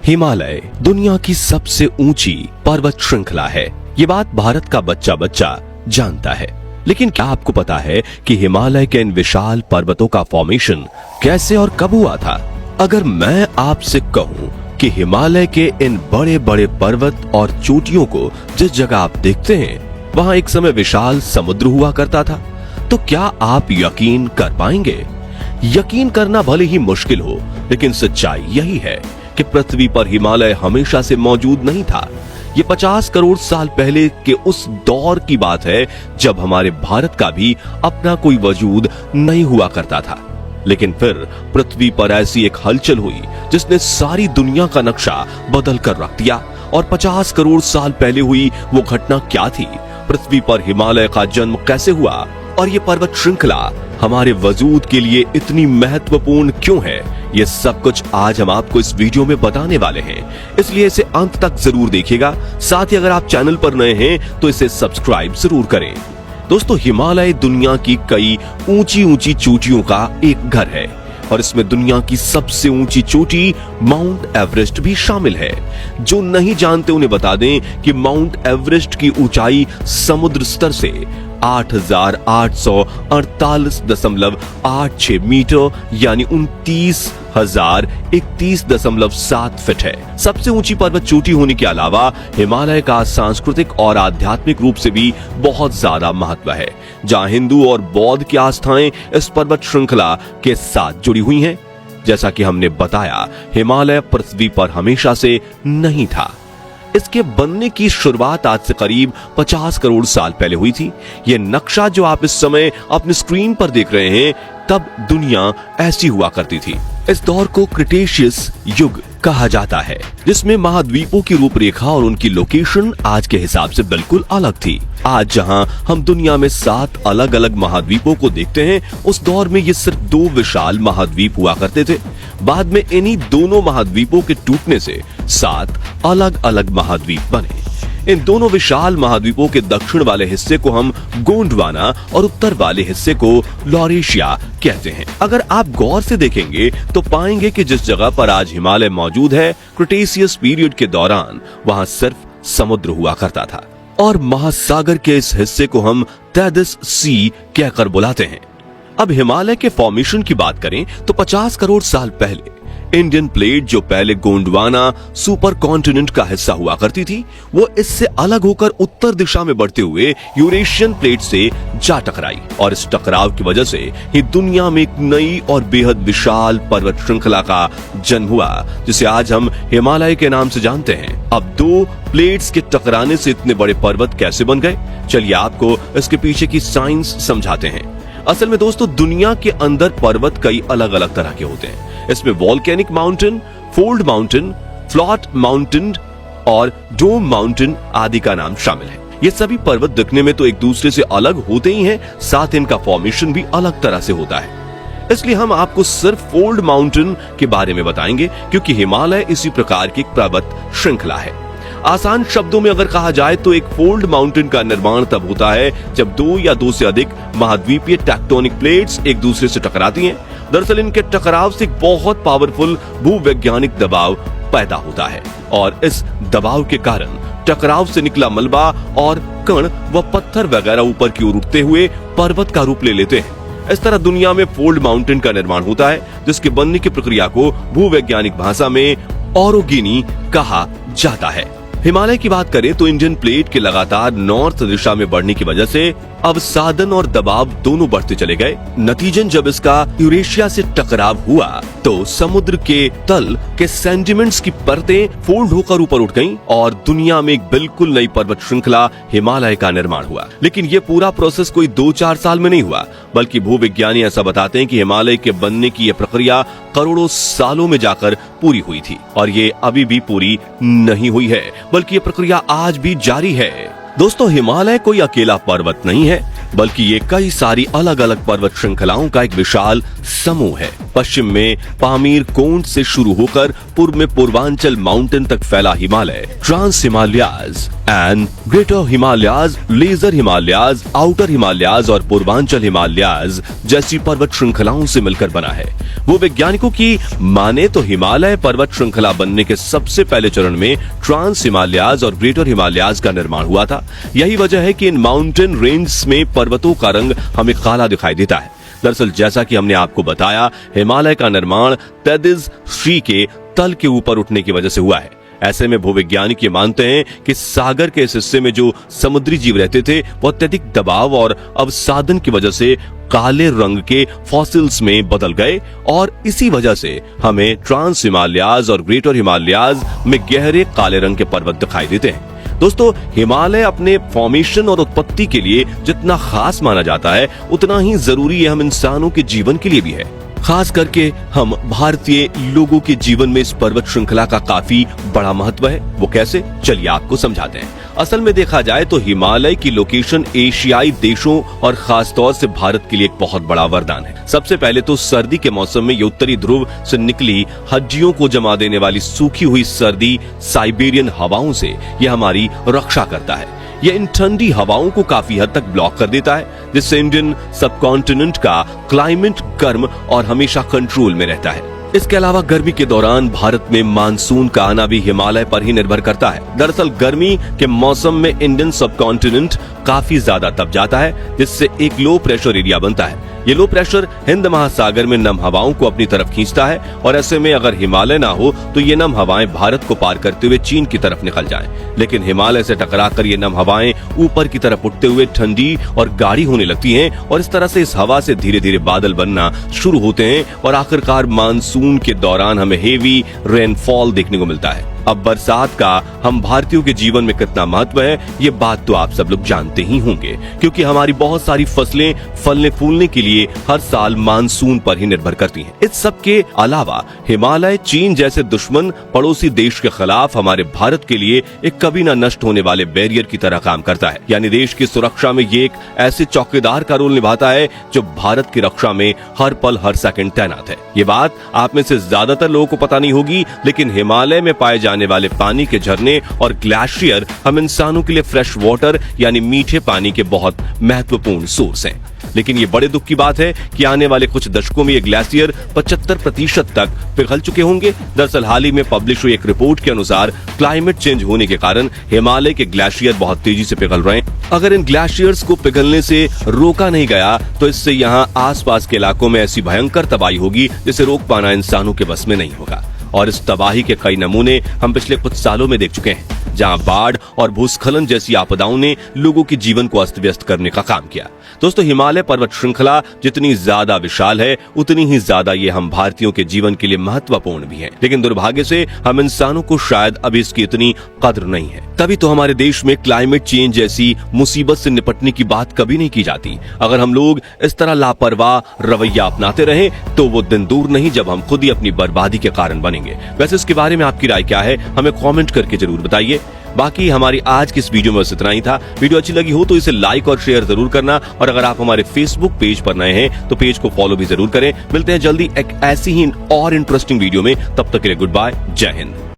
हिमालय दुनिया की सबसे ऊंची पर्वत श्रृंखला है। ये बात भारत का बच्चा बच्चा जानता है। लेकिन क्या आपको पता है कि हिमालय के इन विशाल पर्वतों का फॉर्मेशन कैसे और कब हुआ था? अगर मैं आपसे कहूं कि हिमालय के इन बड़े बड़े पर्वत और चोटियों को जिस जगह आप देखते हैं वहां एक समय विशाल समुद्र हुआ करता था, तो क्या आप यकीन कर पाएंगे? यकीन करना भले ही मुश्किल हो, लेकिन सच्चाई यही है कि पृथ्वी पर हिमालय हमेशा से मौजूद नहीं था। ये 50 करोड़ साल पहले के उस दौर की बात है जब हमारे भारत का भी अपना कोई वजूद नहीं हुआ करता था। लेकिन फिर पृथ्वी पर ऐसी एक हलचल हुई जिसने सारी दुनिया का नक्शा बदल कर रख दिया। और 50 करोड़ साल पहले हुई वो घटना क्या थी? पृथ्वी पर हिमालय का जन्म कैसे हुआ? और ये पर्वत श्रृंखला हमारे वजूद के लिए इतनी महत्वपूर्ण क्यों है? ये सब कुछ आज हम आपको इस वीडियो में बताने वाले हैं, इसलिए इसे अंत तक जरूर देखिएगा। साथ ही अगर आप चैनल पर नए हैं तो इसे सब्सक्राइब जरूर करें। दोस्तों, हिमालय दुनिया की कई ऊंची ऊंची चोटियों का एक घर है और इसमें दुनिया की सबसे ऊंची चोटी माउंट एवरेस्ट भी शामिल है। जो नहीं जानते उन्हें बता दें कि माउंट एवरेस्ट की ऊंचाई समुद्र स्तर से 8,848.86 मीटर यानी 29,031.7 फीट है। सबसे ऊंची पर्वत चोटी होने के अलावा हिमालय का सांस्कृतिक और आध्यात्मिक रूप से भी बहुत ज्यादा महत्व है। जहां हिंदू और बौद्ध की आस्थाएं इस पर्वत श्रृंखला के साथ जुड़ी हुई हैं। जैसा कि हमने बताया, हिमालय पृथ्वी पर हमेशा से नहीं था। इसके बनने की शुरुआत आज से करीब 50 करोड़ साल पहले हुई थी। यह नक्शा जो आप इस समय अपनी स्क्रीन पर देख रहे हैं, तब दुनिया ऐसी हुआ करती थी। इस दौर को क्रिटेशियस युग कहा जाता है, जिसमें महाद्वीपों की रूपरेखा और उनकी लोकेशन आज के हिसाब से बिल्कुल अलग थी। आज जहां हम दुनिया में 7 अलग अलग महाद्वीपों को देखते हैं, उस दौर में ये सिर्फ 2 विशाल महाद्वीप हुआ करते थे। बाद में इन्हीं दोनों महाद्वीपों के टूटने से 7 अलग अलग महाद्वीप बने। इन दोनों विशाल महाद्वीपों के दक्षिण वाले हिस्से को हम गोंडवाना और उत्तर वाले हिस्से को लॉरेशिया कहते हैं। अगर आप गौर से देखेंगे तो पाएंगे कि जिस जगह पर आज हिमालय मौजूद है, क्रिटेशियस पीरियड के दौरान वहां सिर्फ समुद्र हुआ करता था और महासागर के इस हिस्से को हम तैदिस सी कहकर बुलाते हैं। अब हिमालय के फॉर्मेशन की बात करें तो 50 करोड़ साल पहले इंडियन प्लेट, जो पहले गोंडवाना सुपर कॉन्टिनेंट का हिस्सा हुआ करती थी, वो इससे अलग होकर उत्तर दिशा में बढ़ते हुए यूरेशियन प्लेट से जा टकराई और इस टकराव की वजह से ही दुनिया में एक नई और बेहद विशाल पर्वत श्रृंखला का जन्म हुआ, जिसे आज हम हिमालय के नाम से जानते हैं। अब 2 प्लेट्स के टकराने से इतने बड़े पर्वत कैसे बन गए? चलिए आपको इसके पीछे की साइंस समझाते हैं। असल में दोस्तों, दुनिया के अंदर पर्वत कई अलग अलग तरह के होते हैं। इसमें volcanic mountain, fold mountain, flat mountain और डोम माउंटेन आदि का नाम शामिल है। ये सभी पर्वत दिखने में तो एक दूसरे से अलग होते ही हैं, साथ इनका फॉर्मेशन भी अलग तरह से होता है। इसलिए हम आपको सिर्फ फोल्ड माउंटेन के बारे में बताएंगे, क्योंकि हिमालय इसी प्रकार की एक पर्वत श्रृंखला है। आसान शब्दों में अगर कहा जाए तो एक फोल्ड माउंटेन का निर्माण तब होता है जब 2 या 2 से अधिक महाद्वीपीय टेक्टोनिक प्लेट्स एक दूसरे से टकराती हैं। दरअसल इनके टकराव से एक बहुत पावरफुल भूवैज्ञानिक दबाव पैदा होता है और इस दबाव के कारण टकराव से निकला मलबा और कण व पत्थर वगैरह ऊपर की ओर उठते हुए पर्वत का रूप ले लेते हैं। इस तरह दुनिया में फोल्ड माउंटेन का निर्माण होता है, जिसके बनने की प्रक्रिया को भूवैज्ञानिक भाषा में ऑरोगेनी कहा जाता है। हिमालय की बात करें तो इंडियन प्लेट के लगातार नॉर्थ दिशा में बढ़ने की वजह से अवसादन और दबाव दोनों बढ़ते चले गए। नतीजन जब इसका यूरेशिया से टकराव हुआ तो समुद्र के तल के सेंडिमेंट्स की परतें फोल्ड होकर ऊपर उठ गईं और दुनिया में एक बिल्कुल नई पर्वत श्रृंखला हिमालय का निर्माण हुआ। लेकिन ये पूरा प्रोसेस कोई 2-4 साल में नहीं हुआ, बल्कि भूविज्ञानी ऐसा बताते हैं कि हिमालय के बनने की यह प्रक्रिया करोड़ों सालों में जाकर पूरी हुई थी और ये अभी भी पूरी नहीं हुई है, बल्कि ये प्रक्रिया आज भी जारी है। दोस्तों, हिमालय कोई अकेला पर्वत नहीं है। बल्कि ये कई सारी अलग अलग पर्वत श्रृंखलाओं का एक विशाल समूह है। पश्चिम में पामीर कोंड से शुरू होकर पूर्व में पूर्वांचल माउंटेन तक फैला Himalaya trans Himalayas and greater Himalayas, lesser Himalayas, outer Himalayas और पूर्वांचल हिमालयाज जैसी पर्वत श्रृंखलाओं से मिलकर बना है। वो वैज्ञानिकों की माने तो हिमालय पर्वत श्रृंखला बनने के सबसे पहले चरण में ट्रांस हिमालयाज और ग्रेटर हिमालयाज का निर्माण हुआ था। यही वजह है कि इन माउंटेन रेंज में पर्वतों का रंग हमें काला दिखाई देता है। दरअसल जैसा कि हमने आपको बताया, हिमालय का निर्माण तेदिस श्री के तल के ऊपर उठने की वजह से हुआ है। ऐसे में भूवैज्ञानिक ये मानते हैं कि सागर के इस हिस्से में जो समुद्री जीव रहते थे वो अत्यधिक दबाव और अवसादन की वजह से काले रंग के फॉसिल्स में बदल गए और इसी वजह से हमें ट्रांस हिमालयाज और ग्रेटर हिमालयाज में गहरे काले रंग के पर्वत दिखाई देते हैं। दोस्तों, हिमालय अपने फॉर्मेशन और उत्पत्ति के लिए जितना खास माना जाता है, उतना ही जरूरी है हम इंसानों के जीवन के लिए भी है। खास करके हम भारतीय लोगों के जीवन में इस पर्वत श्रृंखला का काफी बड़ा महत्व है। वो कैसे, चलिए आपको समझाते हैं। असल में देखा जाए तो हिमालय की लोकेशन एशियाई देशों और खासतौर से भारत के लिए एक बहुत बड़ा वरदान है। सबसे पहले तो सर्दी के मौसम में ये उत्तरी ध्रुव से निकली हड्डियों को जमा देने वाली सूखी हुई सर्दी साइबेरियन हवाओं से यह हमारी रक्षा करता है। यह इन ठंडी हवाओं को काफी हद तक ब्लॉक कर देता है, जिससे इंडियन सबकॉन्टिनेंट का क्लाइमेट गर्म और हमेशा कंट्रोल में रहता है। इसके अलावा गर्मी के दौरान भारत में मानसून का आना भी हिमालय पर ही निर्भर करता है। दरअसल गर्मी के मौसम में इंडियन सबकॉन्टिनेंट काफी ज्यादा तप जाता है, जिससे एक लो प्रेशर एरिया बनता है। ये लो प्रेशर हिंद महासागर में नम हवाओं को अपनी तरफ खींचता है और ऐसे में अगर हिमालय ना हो तो ये नम हवाएं भारत को पार करते हुए चीन की तरफ निकल जाएं। लेकिन हिमालय से टकराकर ये नम हवाएं ऊपर की तरफ उठते हुए ठंडी और गाढ़ी होने लगती हैं और इस तरह से इस हवा से धीरे धीरे बादल बनना शुरू होते हैं और आखिरकार मानसून के दौरान हमें हेवी रेनफॉल देखने को मिलता है। अब बरसात का हम भारतीयों के जीवन में कितना महत्व है, ये बात तो आप सब लोग जानते ही होंगे, क्योंकि हमारी बहुत सारी फसलें फलने फूलने के लिए हर साल मानसून पर ही निर्भर करती हैं। इस सब के अलावा हिमालय चीन जैसे दुश्मन पड़ोसी देश के खिलाफ हमारे भारत के लिए एक कभी न नष्ट होने वाले बैरियर की तरह काम करता है। यानी देश की सुरक्षा में ये एक ऐसे चौकीदार का रोल निभाता है जो भारत की रक्षा में हर पल हर सेकंड तैनात है। ये बात आप में से ज्यादातर लोगों को पता नहीं होगी, लेकिन हिमालय में पाए जाने वाले पानी के झरने और ग्लेशियर हम इंसानों के लिए फ्रेश वाटर यानी मीठे पानी के बहुत महत्वपूर्ण सोर्स हैं। लेकिन ये बड़े दुख की बात है कि आने वाले कुछ दशकों में ये ग्लेशियर 75% तक पिघल चुके होंगे। दरअसल हाल ही में पब्लिश हुई एक रिपोर्ट के अनुसार क्लाइमेट चेंज होने के कारण हिमालय के ग्लेशियर बहुत तेजी से पिघल रहे हैं। अगर इन ग्लेशियर्स को पिघलने से रोका नहीं गया तो इससे यहाँ आसपास के इलाकों में ऐसी भयंकर तबाही होगी जिसे रोक पाना इंसानों के बस में नहीं होगा। और इस तबाही के कई नमूने हम पिछले कुछ सालों में देख चुके हैं, जहां बाढ़ और भूस्खलन जैसी आपदाओं ने लोगों के जीवन को अस्त व्यस्त करने का काम किया। दोस्तों, हिमालय पर्वत श्रृंखला जितनी ज्यादा विशाल है, उतनी ही ज्यादा ये हम भारतीयों के जीवन के लिए महत्वपूर्ण भी है। लेकिन दुर्भाग्य से हम इंसानों को शायद अभी इसकी इतनी कद्र नहीं है। तभी तो हमारे देश में क्लाइमेट चेंज जैसी मुसीबत से निपटने की बात कभी नहीं की जाती। अगर हम लोग इस तरह लापरवाह रवैया अपनाते रहे तो वो दिन दूर नहीं जब हम खुद ही अपनी बर्बादी के कारण बनेंगे। वैसे इसके बारे में आपकी राय क्या है, हमें कमेंट करके जरूर बताइए। बाकी हमारी आज की इस वीडियो में बस इतना ही था। वीडियो अच्छी लगी हो तो इसे लाइक और शेयर जरूर करना, और अगर आप हमारे फेसबुक पेज पर नए हैं तो पेज को फॉलो भी जरूर करें। मिलते हैं जल्दी एक ऐसी ही और इंटरेस्टिंग वीडियो में, तब तक के लिए गुड बाय, जय हिंद।